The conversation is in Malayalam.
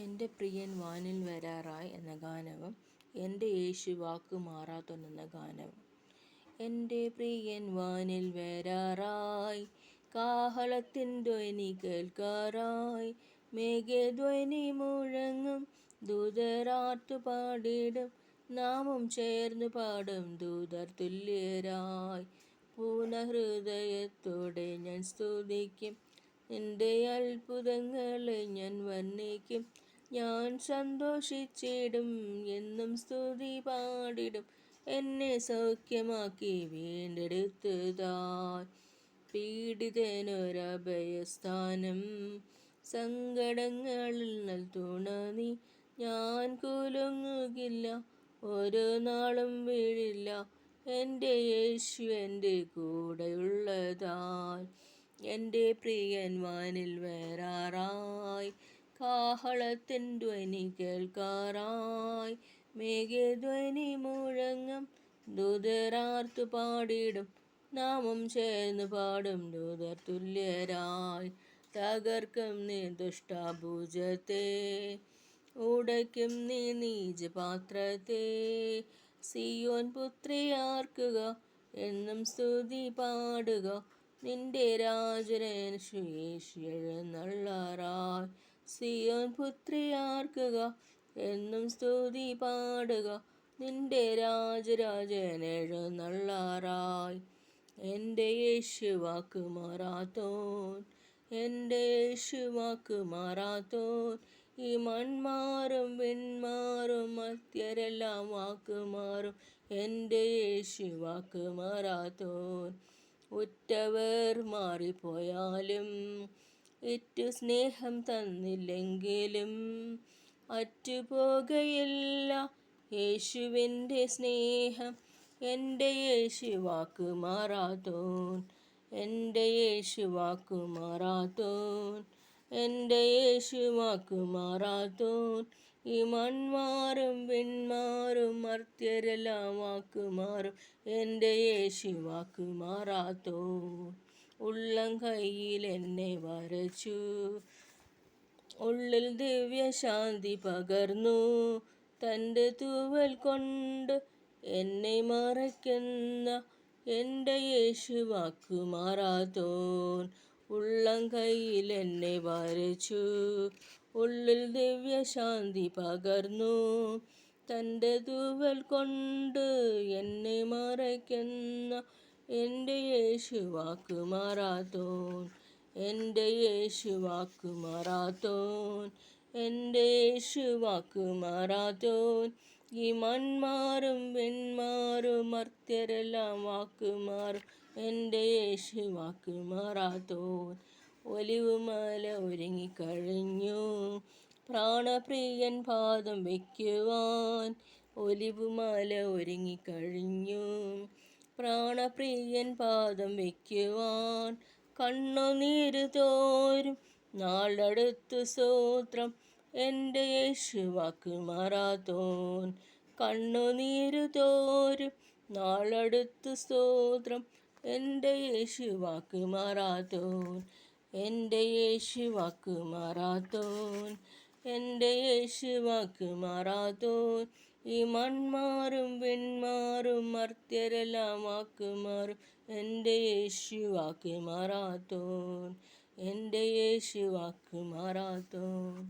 എൻ്റെ പ്രിയൻ വാനിൽ വരാറായി എന്ന ഗാനവും എൻ്റെ യേശു വാക്കു മാറാത്തോൻ എന്ന ഗാനവും. എൻ്റെ പ്രിയൻ വാനിൽ വരാറായി, കാഹളത്തിൻ ധ്വനി കേൾക്കാറായി, മേഘധ്വനി മുഴങ്ങും, ദൂതരാർത്തു പാടിടും, നാമും ചേർന്നു പാടും ദൂതർ തുല്യരായി. പൂർണ്ണഹൃദയത്തോടെ ഞാൻ സ്തുതിക്കും, നിന്റെ അത്ഭുതങ്ങളെ ഞാൻ വർണ്ണിക്കും. ഞാൻ സന്തോഷിച്ചിടും, എന്നും സ്തുതി പാടിടും, എന്നെ സൗഖ്യമാക്കി വീണ്ടെടുത്തതായി. പീഡിതനൊരഭയസ്ഥാനം, സങ്കടങ്ങളിൽ നൽതുണ നീ. ഞാൻ കുലുങ്ങുകില്ല, ഒരു നാളും വീഴില്ല, എൻ്റെ യേശു എൻ്റെ കൂടെയുള്ളതായി. എൻ്റെ പ്രിയൻ വാനിൽ വരാറായി, കാഹളത്തിൻ ധ്വനി കേൾക്കാറായി, മേഘധ്വനി മുഴങ്ങും, ദൂതരാർത്തു പാടിടും, നാമും ചേർന്ന് പാടും ദൂതർ തുല്യരായി. തകർക്കും നീ ദുഷ്ടഭുജത്തെ, ഉടയ്ക്കും നീ നീചപാത്രത്തെ. സിയോൻ പുത്രി ആർക്കുക, എന്നും സ്തുതി പാടുക, നിന്റെ രാജനേശു യേശു എഴുന്നള്ളാറായി. സിയോൻ പുത്രി ആർക്കുക, എന്നും സ്തുതി പാടുക, നിന്റെ രാജരാജൻ എഴുന്നള്ളാറായി. എൻ്റെ യേശു വാക്കു മാറാത്തോൻ, എൻ്റെ യേശു വാക്കു മാറാത്തോൻ. ഈ മൺമാറും വിൺമാറും മർത്യരെല്ലാം വാക്കുമാറും, എൻ്റെ യേശു വാക്കു മാറാത്തോൻ. ഉറ്റവർ മാറിപ്പോയാലും, ഏറ്റു സ്നേഹം തന്നില്ലെങ്കിലും, അറ്റുപോകയില്ല യേശുവിൻ്റെ സ്നേഹം. എൻ്റെ യേശു വാക്കു മാറാത്തോൻ, എൻ്റെ യേശു വാക്കു മാറാത്തോൻ, എൻ്റെ യേശു വാക്കു മാറാത്തോൻ. ഈ മൺമാറും വിൺമാറും മർത്യരെല്ലാം വാക്കുമാറും, എൻ്റെ യേശു വാക്കു മാറാത്തോൻ. ഉള്ളം കൈയിൽ എന്നെ വരച്ചു, ഉള്ളിൽ ദിവ്യശാന്തി പകർന്നു, തൻ്റെ തൂവൽ കൊണ്ട് എന്നെ മറയ്ക്കുന്ന, എൻ്റെ യേശു വാക്കു മാറാത്തോൻ. ഉള്ളം കൈയിൽ എന്നെ വരച്ചു, ഉള്ളിൽ ദിവ്യശാന്തി പകർന്നു, തൻ്റെ തൂവൽ കൊണ്ട് എന്നെ മറയ്ക്കുന്ന, എൻ്റെ യേശു വാക്കു മാറാത്തോൻ. എൻ്റെ യേശു വാക്കു മാറാത്തോൻ, എൻ്റെ യേശു വാക്കു മാറാത്തോൻ. ഈ മൺമാറും വിൺമാറും മർത്യരെല്ലാം വാക്കുമാറും, എൻ്റെ യേശു വാക്കു മാറാത്തോൻ. ഒലിവുമല ഒരുങ്ങിക്കഴിഞ്ഞു, പ്രാണപ്രിയൻ പാദം വയ്ക്കുവാൻ. ഒലിവുമല ഒരുങ്ങിക്കഴിഞ്ഞു, പ്രാണപ്രിയൻ പാദം വയ്ക്കുവാൻ. കണ്ണുനീര് തോരും നാളടുത്തു സ്തോത്രം, എൻ്റെ യേശു വാക്കു മാറാത്തോൻ. കണ്ണുനീര് തോരും നാളടുത്തു സ്തോത്രം, എൻ്റെ യേശു വാക്കു മാറാത്തോൻ. എൻ്റെ യേശു വാക്കു മാറാത്തോൻ, എൻ്റെ യേശു വാക്കു മാറാത്തോൻ. ഈ മൺമാറും വിൺമാറും മർത്യരെല്ലാം വാക്കുമാറും, എൻ്റെ യേശു വാക്കു മാറാത്തോൻ, എൻ്റെ യേശു വാക്കു മാറാത്തോൻ.